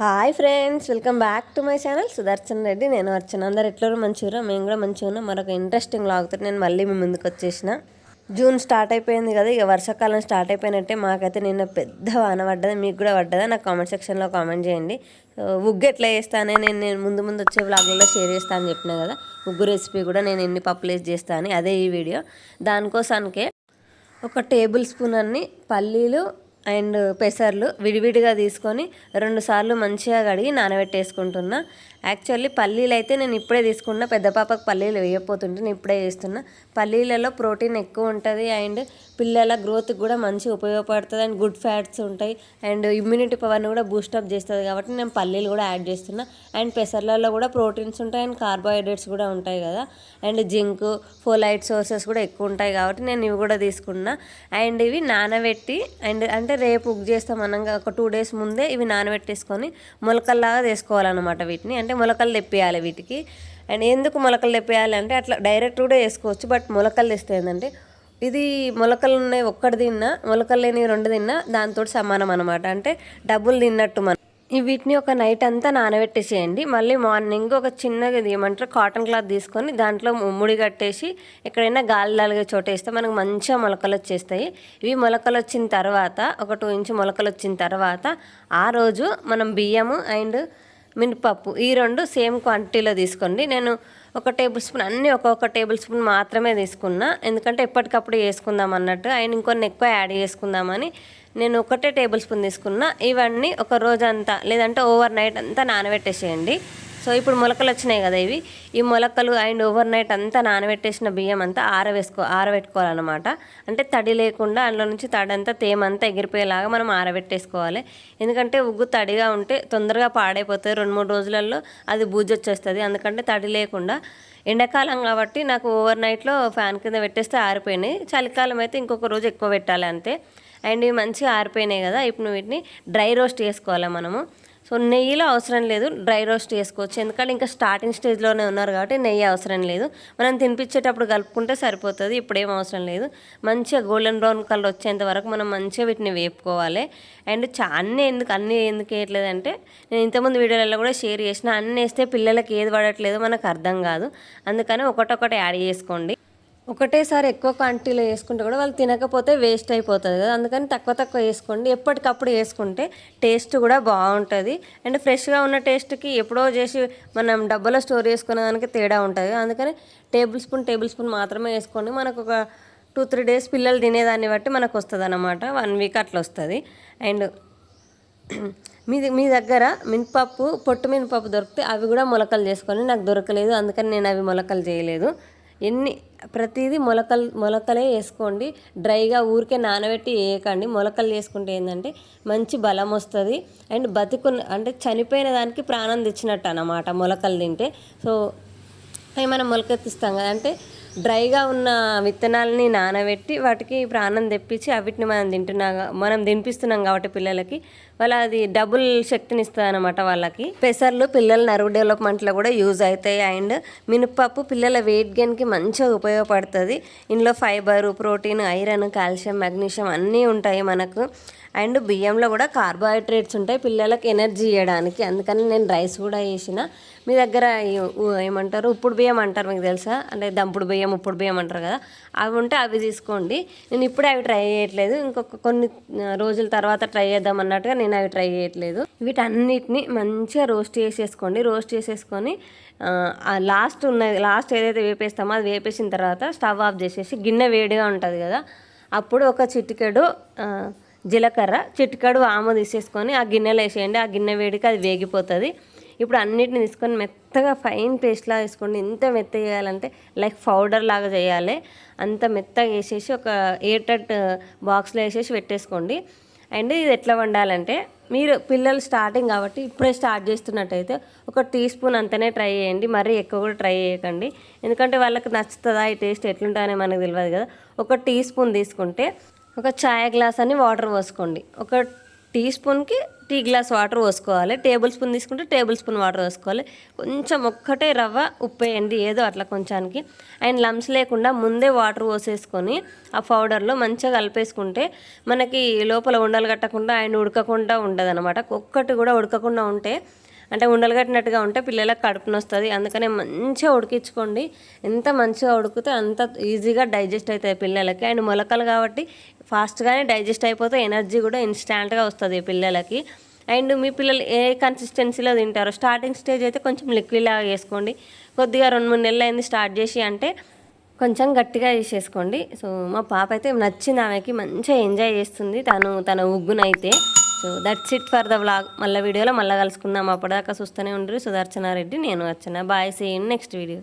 Hi friends, welcome back to my channel Sudarshan Reddy. నేను అర్చన. అందరు ఎట్లరో మంచిగా, మేము కూడా మంచిగా ఉన్నాం. మరొక ఇంట్రెస్టింగ్ లాగుతుంది. నేను మళ్ళీ మీ ముందుకు వచ్చేసిన. జూన్ స్టార్ట్ అయిపోయింది కదా, ఇక వర్షాకాలం స్టార్ట్ అయిపోయినట్టే. మాకైతే నిన్న పెద్ద వాన పడ్డది. మీకు కూడా పడ్డదా? నాకు కామెంట్ సెక్షన్లో కామెంట్ చేయండి. ఉగ్గు ఎట్లా చేస్తానే నేను ముందు వచ్చే వ్లాగ్లలో షేర్ చేస్తాను అని చెప్పినా కదా. ఉగ్గు రెసిపీ కూడా నేను ఎన్ని పప్పులు వేసి చేస్తాను, అదే ఈ వీడియో. దానికోసానికే ఒక టేబుల్ స్పూన్ అన్ని పల్లీలు అండ్ పెసర్లు విడివిడిగా తీసుకొని 2 సార్లు మంచిగా కడిగి నానబెట్టేసుకుంటున్నా. యాక్చువల్లీ పల్లీలు అయితే నేను ఇప్పుడే తీసుకున్నా. పెద్ద పాపకు పల్లీలు వేయకపోతుంటే నేను ఇప్పుడే చేస్తున్నా. పల్లీలలో ప్రోటీన్ ఎక్కువ ఉంటుంది అండ్ పిల్లల గ్రోత్కి కూడా మంచిగా ఉపయోగపడుతుంది అండ్ గుడ్ ఫ్యాట్స్ ఉంటాయి అండ్ ఇమ్యూనిటీ పవర్ని కూడా బూస్టప్ చేస్తుంది. కాబట్టి నేను పల్లీలు కూడా యాడ్ చేస్తున్నా. అండ్ పెసర్లలో కూడా ప్రోటీన్స్ ఉంటాయి అండ్ కార్బోహైడ్రేట్స్ కూడా ఉంటాయి కదా, అండ్ జింక్ ఫోలైట్ సోర్సెస్ కూడా ఎక్కువ ఉంటాయి. కాబట్టి నేను ఇవి కూడా తీసుకున్నా. అండ్ ఇవి నానబెట్టి అంటే రేపు కుక్ చేస్తాం అనగా ఒక 2 days ముందే ఇవి నానబెట్టేసుకొని మొలకల్లాగా వేసుకోవాలన్నమాట. వీటిని అంటే మొలకలు తెప్పియాలి వీటికి. అండ్ ఎందుకు మొలకలు తెప్పియాలి అంటే అట్లా డైరెక్ట్ కూడా వేసుకోవచ్చు, బట్ మొలకలు తెస్తే ఏంటంటే ఇది మొలకలు ఉన్నాయి ఒక్కటి తిన్నా, మొలకలు లేని 2 తిన్నా దాంతో సమానం అనమాట. అంటే డబ్బులు తిన్నట్టు మనం. వీటిని ఒక నైట్ అంతా నానబెట్టేసేయండి. మళ్ళీ మార్నింగ్ ఒక చిన్నగా ఏమంటారు కాటన్ క్లాత్ తీసుకొని దాంట్లో ముడి కట్టేసి ఎక్కడైనా గాలి తగిలే చోట వేస్తే మనకు మంచిగా మొలకలు వచ్చేస్తాయి. ఇవి మొలకలు వచ్చిన తర్వాత ఒక 2 ఇంచ్ మొలకలు వచ్చిన తర్వాత ఆ రోజు మనం బియ్యము అండ్ మినపప్పు ఈ 2 సేమ్ క్వాంటిటీలో తీసుకోండి. నేను ఒక టేబుల్ స్పూన్ అన్నీ ఒక్కొక్క టేబుల్ స్పూన్ మాత్రమే తీసుకున్నా, ఎందుకంటే ఎప్పటికప్పుడు వేసుకుందాం అన్నట్టు. అండ్ ఇంకొన్ని ఎక్కువ యాడ్ చేసుకుందామని నేను ఒకటే టేబుల్ స్పూన్ తీసుకున్నా. ఇవన్నీ ఒక రోజంతా లేదంటే ఓవర్ నైట్ అంతా నానబెట్టేసేయండి. సో ఇప్పుడు మొలకలు వచ్చినాయి కదా, ఈ మొలకలు అండ్ ఓవర్ నైట్ అంతా నానబెట్టేసిన బియ్యం అంతా ఆరబెట్టుకోవాలన్నమాట. అంటే తడి లేకుండా అందులో నుంచి తడంతా తేమంతా ఎగిరిపోయేలాగా మనం ఆరబెట్టేసుకోవాలి. ఎందుకంటే ఉగ్గు తడిగా ఉంటే తొందరగా పాడైపోతుంది, 2-3 రోజులలో అది బూజు వచ్చేస్తుంది. అందుకంటే తడి లేకుండా ఎండాకాలం కాబట్టి నాకు ఓవర్ నైట్లో ఫ్యాన్ కింద పెట్టేస్తే ఆరిపోయినాయి. చలికాలం అయితే ఇంకొక రోజు ఎక్కువ పెట్టాలి అంతే. అండ్ ఇవి మంచిగా ఆరిపోయినాయి కదా, ఇప్పుడు వీటిని డ్రై రోస్ట్ చేసుకోవాలి మనము. సో నెయ్యిలో అవసరం లేదు, డ్రై రోస్ట్ చేసుకోవచ్చు. ఎందుకంటే ఇంకా స్టార్టింగ్ స్టేజ్లోనే ఉన్నారు కాబట్టి నెయ్యి అవసరం లేదు. మనం తినిపించేటప్పుడు కలుపుకుంటే సరిపోతుంది, ఇప్పుడేం అవసరం లేదు. మంచిగా గోల్డెన్ బ్రౌన్ కలర్ వచ్చేంత వరకు మనం మంచిగా వీటిని వేపుకోవాలి. అండ్ అన్నీ ఎందుకు వేయట్లేదంటే నేను ఇంతకుముందు వీడియోలలో కూడా షేర్ చేసిన, అన్నీ వేస్తే పిల్లలకి ఏది పడట్లేదు మనకు అర్థం కాదు. అందుకని ఒకటొకటి యాడ్ చేసుకోండి. ఒకటేసారి ఎక్కువ క్వాంటిటీలో వేసుకుంటే కూడా వాళ్ళు తినకపోతే వేస్ట్ అయిపోతుంది కదా, అందుకని తక్కువ వేసుకోండి. ఎప్పటికప్పుడు వేసుకుంటే టేస్ట్ కూడా బాగుంటుంది. అండ్ ఫ్రెష్గా ఉన్న టేస్ట్కి ఎప్పుడో చేసి మనం డబ్బాలో స్టోర్ చేసుకునే దానికి తేడా ఉంటుంది. అందుకని టేబుల్ స్పూన్ మాత్రమే వేసుకోండి. మనకు ఒక 2-3 days పిల్లలు తినేదాన్ని బట్టి మనకు వస్తుంది అన్నమాట. 1 week అట్లా వస్తుంది. అండ్ మీ దగ్గర మినపప్పు పొట్టు మినపప్పు దొరికితే అవి కూడా మొలకలు చేసుకొని, నాకు దొరకలేదు అందుకని నేను అవి మొలకలు చేయలేదు. ప్రతిదీ మొలకలే వేసుకోండి. డ్రైగా ఊరికే నానబెట్టి వేయకండి. మొలకలు వేసుకుంటే ఏంటంటే మంచి బలం వస్తుంది అండ్ అంటే చనిపోయిన దానికి ప్రాణం తెచ్చినట్టు అన్నమాట మొలకలు తింటే. సో అవి మనం మొలకెత్తిస్తాం కదా, అంటే డ్రైగా ఉన్న విత్తనాలని నానబెట్టి వాటికి ప్రాణం తెప్పించి అవిటిని మనం తినిపిస్తున్నాం కాబట్టి పిల్లలకి అది డబుల్ శక్తిని ఇస్తుంది అనమాట. వాళ్ళకి పెసర్లు పిల్లల నర్వ్ డెవలప్మెంట్లో కూడా యూజ్ అవుతాయి. అండ్ మినపప్పు పిల్లల వెయిట్ గెయిన్కి మంచిగా ఉపయోగపడుతుంది. ఇందులో fibre, protein, iron, calcium, magnesium అన్నీ ఉంటాయి మనకు. అండ్ బియ్యంలో కూడా కార్బోహైడ్రేట్స్ ఉంటాయి పిల్లలకి ఎనర్జీ ఇవ్వడానికి. అందుకని నేను రైస్ కూడా వేసిన. మీ దగ్గర ఏమంటారు ఉప్పుడు బియ్యం అంటారు, మీకు తెలుసా? అంటే దంపుడు బియ్యం, ఉప్పుడు బియ్యం అంటారు కదా, అవి ఉంటే అవి తీసుకోండి. నేను ఇప్పుడే అవి ట్రై చేయట్లేదు, ఇంకొక కొన్ని రోజుల తర్వాత ట్రై చేద్దాం అన్నట్టుగా నేను అవి ట్రై చేయట్లేదు. వీటన్నిటిని మంచిగా రోస్ట్ చేసేసుకొని లాస్ట్ ఏదైతే వేపేస్తామో అది వేపేసిన తర్వాత స్టవ్ ఆఫ్ చేసేసి గిన్నె వేడిగా ఉంటుంది కదా, అప్పుడు ఒక చిటికెడు జీలకర్ర, చిటికెడు వాము తీసేసుకొని ఆ గిన్నెలో వేసేయండి. ఆ గిన్నె వేడికి అది వేగిపోతుంది. ఇప్పుడు అన్నిటిని తీసుకొని మెత్తగా ఫైన్ పేస్ట్లా వేసుకోండి. ఎంత మెత్తగా చేయాలంటే లైక్ పౌడర్ లాగా చేయాలి. అంత మెత్తగా వేసేసి ఒక ఎయిర్టైట్ బాక్స్లో వేసేసి పెట్టేసుకోండి. అండ్ ఇది ఎట్లా వండాలంటే, మీరు పిల్లలు స్టార్టింగ్ కాబట్టి ఇప్పుడే స్టార్ట్ చేస్తున్నట్టయితే ఒక 1 teaspoon అంతనే ట్రై చేయండి, మరీ ఎక్కువ కూడా ట్రై చేయకండి. ఎందుకంటే వాళ్ళకి నచ్చుతుందా ఈ టేస్ట్ ఎట్లుంటుందని మనకు తెలియదు కదా. ఒక 1 teaspoon తీసుకుంటే ఒక చాయ్ గ్లాస్ అని వాటర్ పోసుకోండి. ఒక 1 teaspoonకి టీ గ్లాస్ వాటర్ పోసుకోవాలి. టేబుల్ స్పూన్ తీసుకుంటే టేబుల్ స్పూన్ వాటర్ పోసుకోవాలి. కొంచెం ఒక్కటే రవ్వ ఉప్పు వేయండి, ఏదో అట్లా కొంచానికి. అండ్ లమ్స్ లేకుండా ముందే వాటర్ పోసేసుకొని ఆ పౌడర్లో మంచిగా కలిపేసుకుంటే మనకి లోపల ఉండలు కట్టకుండా అండ్ ఉడకకుండా ఉంటుంది అనమాట. ఒక్కటి కూడా ఉడకకుండా ఉంటే అంటే ఉండలు కట్టినట్టుగా ఉంటే పిల్లలకు కడుపున వస్తుంది. అందుకనే మంచిగా ఉడికించుకోండి. ఎంత మంచిగా ఉడికితే అంత ఈజీగా డైజెస్ట్ అవుతాయి పిల్లలకి. అండ్ మొలకలు కాబట్టి ఫాస్ట్గానే డైజెస్ట్ అయిపోతే ఎనర్జీ కూడా ఇన్స్టాంట్గా వస్తుంది పిల్లలకి. అండ్ మీ పిల్లలు ఏ కన్సిస్టెన్సీలో తింటారో, స్టార్టింగ్ స్టేజ్ అయితే కొంచెం లిక్విడ్ లాగా చేసుకోండి. కొద్దిగా 2-3 నెలలు అయింది స్టార్ట్ చేసి అంటే కొంచెం గట్టిగా చేసేసుకోండి. సో మా పాప అయితే నచ్చింది, ఆమెకి మంచిగా ఎంజాయ్ చేస్తుంది తన ఉగ్గునైతే. So that's it for the vlog. మళ్ళీ వీడియోలో మళ్ళీ కలుసుకుందాం. అప్పటిదాకా చూస్తూనే ఉండరు. సుదర్శనారెడ్డి, నేను Archana. Bye, see you in next video.